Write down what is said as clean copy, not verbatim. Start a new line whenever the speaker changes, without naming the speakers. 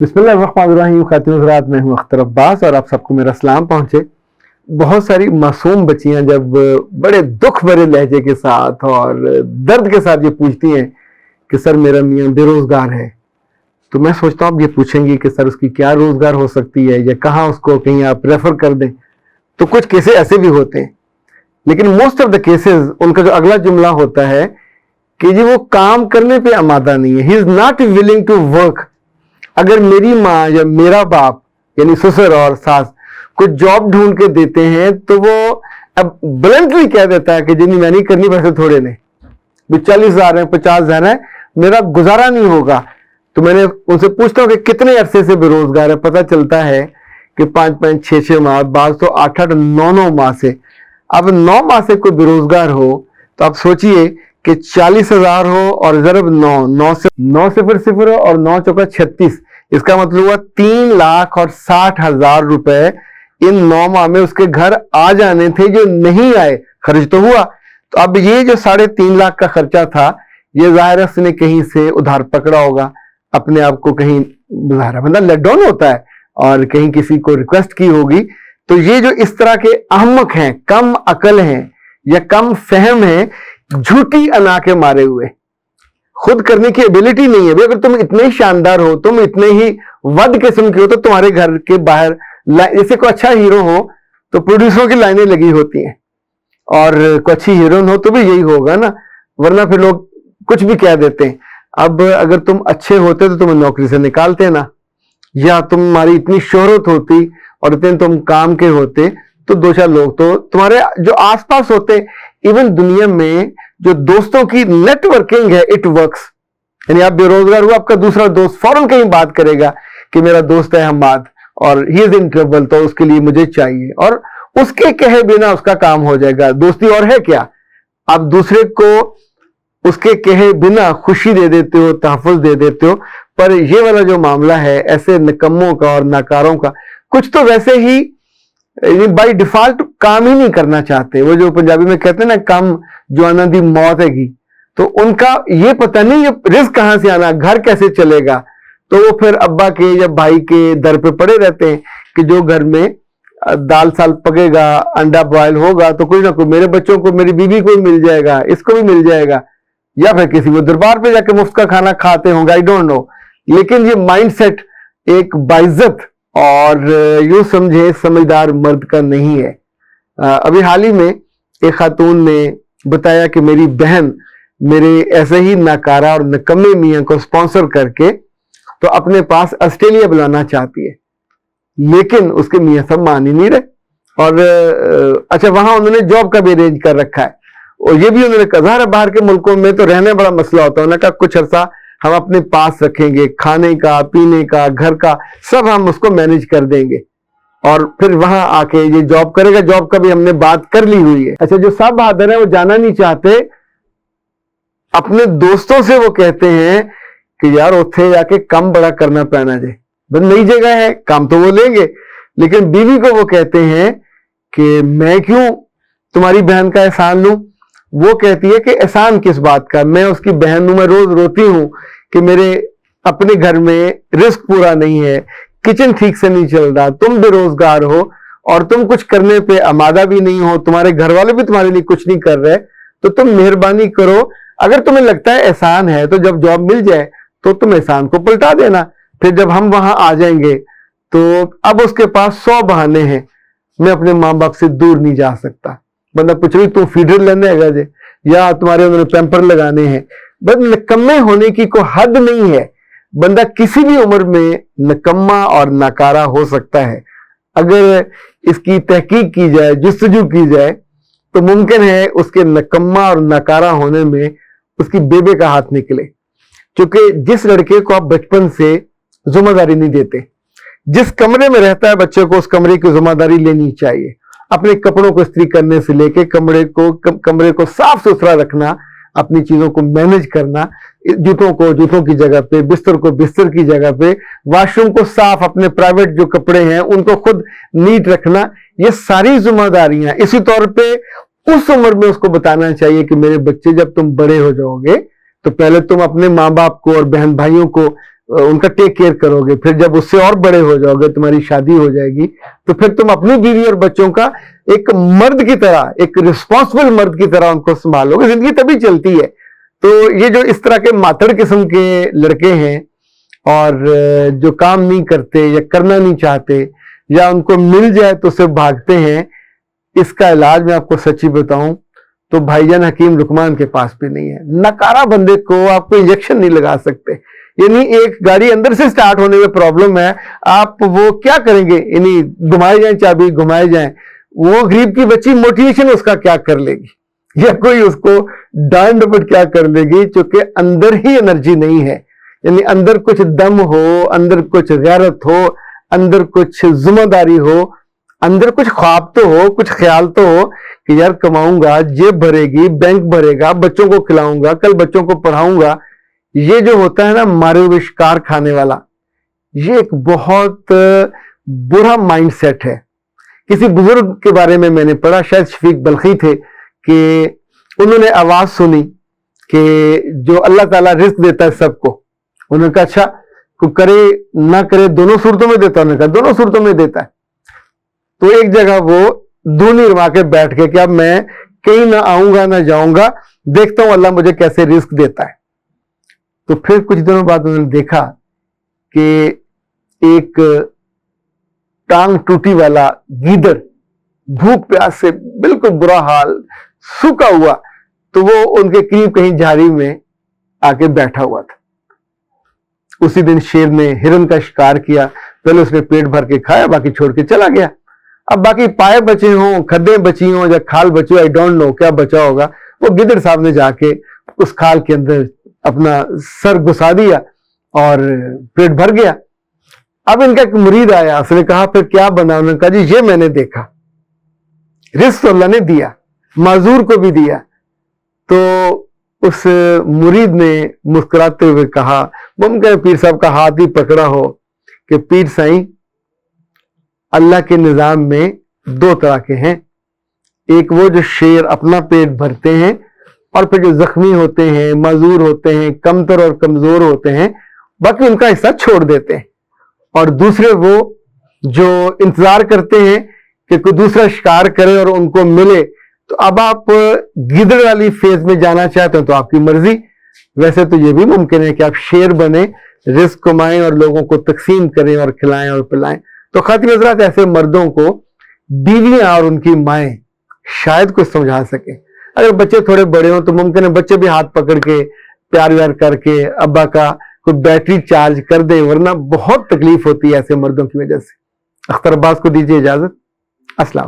بسم اللہ الرحمن الرحیم. خاتون حضرات، میں ہوں اختر عباس اور آپ سب کو میرا سلام پہنچے. بہت ساری معصوم بچیاں جب بڑے دکھ بھرے لہجے کے ساتھ اور درد کے ساتھ یہ پوچھتی ہیں کہ سر میرا میاں بے روزگار ہے، تو میں سوچتا ہوں اب یہ پوچھیں گی کہ سر اس کی کیا روزگار ہو سکتی ہے یا کہاں اس کو کہیں آپ ریفر کر دیں. تو کچھ کیسز ایسے بھی ہوتے ہیں، لیکن موسٹ آف دا کیسز ان کا جو اگلا جملہ ہوتا ہے کہ جی وہ کام کرنے پہ آمادہ نہیں ہے. He is not willing to work. اگر میری ماں یا میرا باپ یعنی سسر اور ساس کچھ جاب ڈھونڈ کے دیتے ہیں تو وہ اب بلنٹلی کہہ دیتا ہے کہ جی نہیں میں نہیں کرنی، پیسے تھوڑے نے، 40,000 ہیں 50,000 ہیں، میرا گزارا نہیں ہوگا. تو میں نے ان سے پوچھتا ہوں کہ کتنے عرصے سے بے روزگار ہے. پتہ چلتا ہے کہ 5 6 ماہ، بعض تو 8 9 ماہ سے. اب 9 ماہ سے کوئی بے روزگار ہو تو آپ سوچئے کہ 40,000 ہو اور ضرب 9 سے 9 صفر صفر اور 9 چوکا 36، اس کا مطلب ہوا 3,60,000 روپے ان 9 ماہ میں اس کے گھر آ جانے تھے جو نہیں آئے. خرچ تو ہوا. تو اب یہ جو 3.5 لاکھ کا خرچہ تھا یہ ظاہر اس نے کہیں سے ادھار پکڑا ہوگا، اپنے آپ کو کہیں ظاہر بندہ لیٹ ڈاؤن ہوتا ہے اور کہیں کسی کو ریکویسٹ کی ہوگی. تو یہ جو اس طرح کے احمق ہیں، کم عقل ہیں یا کم فہم ہیں، جھوٹی انا کے مارے ہوئے، خود کرنے کی ایبلٹی نہیں ہے. اگر تم اتنے ہی شاندار ہو، تم اتنے ہی ود قسم کے ہو، تو تمہارے گھر کے باہر جیسے کوئی اچھا ہیرو ہو تو پروڈیوسروں کی لائنیں لگی ہوتی ہیں، اور کوئی اچھی ہیروئن ہو تو بھی یہی ہوگا نا، ورنہ پھر لوگ کچھ بھی کہہ دیتے ہیں. اب اگر تم اچھے ہوتے تو تمہیں نوکری سے نکالتے نا، یا تمہاری اتنی شہرت ہوتی اور اتنے تم کام کے ہوتے تو 2 4 لوگ تو تمہارے جو آس پاس ہوتے. ایون دنیا میں جو دوستوں کی نیٹ ورکنگ ہے اٹ ورکس. یعنی آپ بے روزگار ہو، آپ کا دوسرا دوست فوراً کہیں بات کرے گا کہ میرا دوست ہے حماد اور ہی از ان ٹربل، تو اس کے لیے مجھے چاہیے، اور اس کے کہے بنا اس کا کام ہو جائے گا. دوستی اور ہے کیا؟ آپ دوسرے کو اس کے کہے بنا خوشی دے دیتے ہو، تحفظ دے دیتے ہو. پر یہ والا جو معاملہ ہے ایسے نکموں کا اور ناکاروں کا، کچھ تو ویسے ہی بائی ڈیفالٹ کام ہی نہیں کرنا چاہتے. وہ جو پنجابی میں کہتے ہیں نا کم جوانا دی موت ہے گی، تو ان کا یہ پتہ نہیں یہ رزق کہاں سے آنا، گھر کیسے چلے گا. تو وہ پھر ابا کے یا بھائی کے در پہ پڑے رہتے ہیں کہ جو گھر میں دال سال پکے گا، انڈا بوائل ہوگا تو کوئی نہ کوئی میرے بچوں کو، میری بیوی کو بھی مل جائے گا، اس کو بھی مل جائے گا، یا پھر کسی کو دربار پہ جا کے مفت کا کھانا کھاتے ہوں گے، آئی ڈونٹ نو. لیکن یہ مائنڈ سیٹ ایک باعزت اور یوں سمجھے سمجھدار مرد کا نہیں ہے. ابھی حال ہی میں ایک خاتون نے بتایا کہ میری بہن میرے ایسے ہی ناکارہ اور نکمے میاں کو سپانسر کر کے تو اپنے پاس آسٹریلیا بلانا چاہتی ہے، لیکن اس کے میاں صاحب مان ہی نہیں رہے. اور اچھا وہاں انہوں نے جاب کا بھی ارینج کر رکھا ہے، اور یہ بھی انہوں نے کہا ظاہر باہر کے ملکوں میں تو رہنے بڑا مسئلہ ہوتا ہے. انہوں نے کہا کچھ عرصہ ہم اپنے پاس رکھیں گے، کھانے کا، پینے کا، گھر کا سب ہم اس کو مینج کر دیں گے، اور پھر وہاں آ کے یہ جاب کرے گا. جاب کا بھی ہم نے بات کر لی ہوئی ہے. اچھا جو سب بہادر ہیں وہ جانا نہیں چاہتے، اپنے دوستوں سے وہ کہتے ہیں کہ یار اتھے جا کے کم بڑا کرنا پینا جائے، بس نئی جگہ ہے کام تو وہ لیں گے. لیکن بیوی کو وہ کہتے ہیں کہ میں کیوں تمہاری بہن کا احسان لوں. وہ کہتی ہے کہ احسان کس بات کا، میں اس کی بہن ہوں، میں روز روتی ہوں کہ میرے اپنے گھر میں رزق پورا نہیں ہے، کچن ٹھیک سے نہیں چل رہا، تم بے روزگار ہو اور تم کچھ کرنے پہ آمادہ بھی نہیں ہو، تمہارے گھر والے بھی تمہارے لیے کچھ نہیں کر رہے. تو تم مہربانی کرو، اگر تمہیں لگتا ہے احسان ہے تو جب جاب مل جائے تو تم احسان کو پلٹا دینا. پھر جب ہم وہاں آ جائیں گے تو اب اس کے پاس 100 بہانے ہیں، میں اپنے ماں باپ سے دور نہیں جا سکتا. بندہ پوچھ رہی تو فیڈر لینے گا جے یا تمہارے انہوں نے پیمپر لگانے ہیں. بس نکمے ہونے کی کوئی حد نہیں ہے. بندہ کسی بھی عمر میں نکما اور ناکارہ ہو سکتا ہے. اگر اس کی تحقیق کی جائے، جستجو کی جائے، تو ممکن ہے اس کے نکما اور ناکارہ ہونے میں اس کی بیبے کا ہاتھ نکلے. کیونکہ جس لڑکے کو آپ بچپن سے ذمہ داری نہیں دیتے، جس کمرے میں رہتا ہے بچے کو اس کمرے کی ذمہ داری لینی چاہیے. اپنے کپڑوں کو استری کرنے سے لے کے کمرے کو صاف ستھرا رکھنا، اپنی چیزوں کو مینج کرنا، جوتوں کو جوتوں کی جگہ پہ، بستر کو بستر کی جگہ پہ، واش روم کو صاف، اپنے پرائیویٹ جو کپڑے ہیں ان کو خود نیٹ رکھنا، یہ ساری ذمہ داریاں. اسی طور پہ اس عمر میں اس کو بتانا چاہیے کہ میرے بچے جب تم بڑے ہو جاؤ گے تو پہلے تم اپنے ماں باپ کو اور بہن بھائیوں کو ان کا ٹیک کیئر کرو گے، پھر جب اس سے اور بڑے ہو جاؤ گے، تمہاری شادی ہو جائے گی، تو پھر تم اپنی بیوی اور بچوں کا ایک مرد کی طرح، ایک رسپانسبل مرد کی طرح ان کو سنبھالو گے. زندگی تبھی چلتی ہے. تو یہ جو اس طرح کے ماتڑ قسم کے لڑکے ہیں اور جو کام نہیں کرتے یا کرنا نہیں چاہتے یا ان کو مل جائے تو اسے بھاگتے ہیں، اس کا علاج میں آپ کو سچی بتاؤں تو بھائی جان حکیم لقمان کے پاس بھی نہیں ہے. نکارا بندے کو آپ کو انجیکشن نہیں لگا سکتے. یعنی ایک گاڑی اندر سے سٹارٹ ہونے میں پرابلم ہے، آپ وہ کیا کریں گے؟ یعنی گھمائے جائیں چابی، گھمائے جائیں، وہ غریب کی بچی موٹیویشن اس کا کیا کر لے گی، یا کوئی اس کو ڈانٹ ڈپٹ کیا کر لے گی، چونکہ اندر ہی انرجی نہیں ہے. یعنی اندر کچھ دم ہو، اندر کچھ غیرت ہو، اندر کچھ ذمہ داری ہو، اندر کچھ خواب تو ہو، کچھ خیال تو ہو کہ یار کماؤں گا، جیب بھرے گی، بینک بھرے گا، بچوں کو کھلاؤں گا، کل بچوں کو پڑھاؤں گا. یہ جو ہوتا ہے نا مارے ہوئے شکار کھانے والا، یہ ایک بہت برا مائنڈ سیٹ ہے. کسی بزرگ کے بارے میں نے پڑھا، شاید شفیق بلخی تھے، کہ انہوں نے آواز سنی کہ جو اللہ تعالیٰ رزق دیتا ہے سب کو. انہوں نے کہا اچھا کو کرے نہ کرے دونوں صورتوں میں دیتا ہے. انہوں نے کہا دونوں صورتوں میں دیتا ہے. تو ایک جگہ وہ دھونی روا کے بیٹھ کے کہ اب میں کہیں نہ آؤں گا نہ جاؤں گا، دیکھتا ہوں اللہ مجھے کیسے رزق دیتا ہے. تو پھر کچھ دنوں بعد انہوں نے دیکھا کہ ایک ٹانگ ٹوٹی والا گیدڑ، بھوک پیاس سے بالکل برا حال، سوکھا ہوا، تو وہ ان کے قریب کہیں جھاڑی میں آ کے بیٹھا ہوا تھا. اسی دن شیر نے ہرن کا شکار کیا. پہلے اس نے پیٹ بھر کے کھایا، باقی چھوڑ کے چلا گیا. اب باقی پائے بچے ہوں، کھدیں بچی ہوں یا کھال بچی ہو، آئی ڈونٹ نو کیا بچا ہوگا. وہ گدڑ صاحب نے جا کے اس کھال کے اندر اپنا سر گھسا دیا اور پیٹ بھر گیا. اب ان کا ایک مرید آیا، اس نے کہا پھر کیا بنا؟ انہوں نے کہا جی یہ میں نے دیکھا، رزق اللہ نے دیا، معذور کو بھی دیا. تو اس مرید نے مسکراتے ہوئے کہا، ممکن ہے پیر صاحب کا ہاتھ ہی پکڑا ہو، کہ پیر سائیں اللہ کے نظام میں دو طرح کے ہیں. ایک وہ جو شیر اپنا پیٹ بھرتے ہیں اور پھر جو زخمی ہوتے ہیں، معذور ہوتے ہیں، کمتر اور کمزور ہوتے ہیں، باقی ان کا حصہ چھوڑ دیتے ہیں. اور دوسرے وہ جو انتظار کرتے ہیں کہ کوئی دوسرا شکار کرے اور ان کو ملے. تو اب آپ گدڑ والی فیز میں جانا چاہتے ہیں تو آپ کی مرضی. ویسے تو یہ بھی ممکن ہے کہ آپ شیر بنیں، رزق کمائیں اور لوگوں کو تقسیم کریں اور کھلائیں اور پلائیں. تو خواتین حضرات، ایسے مردوں کو بیویاں اور ان کی مائیں شاید کچھ سمجھا سکیں. اگر بچے تھوڑے بڑے ہوں تو ممکن ہے بچے بھی ہاتھ پکڑ کے پیار ویار کر کے ابا کا کوئی بیٹری چارج کر دیں، ورنہ بہت تکلیف ہوتی ہے ایسے مردوں کی وجہ سے. اختر عباس کو دیجیے اجازت. السلام.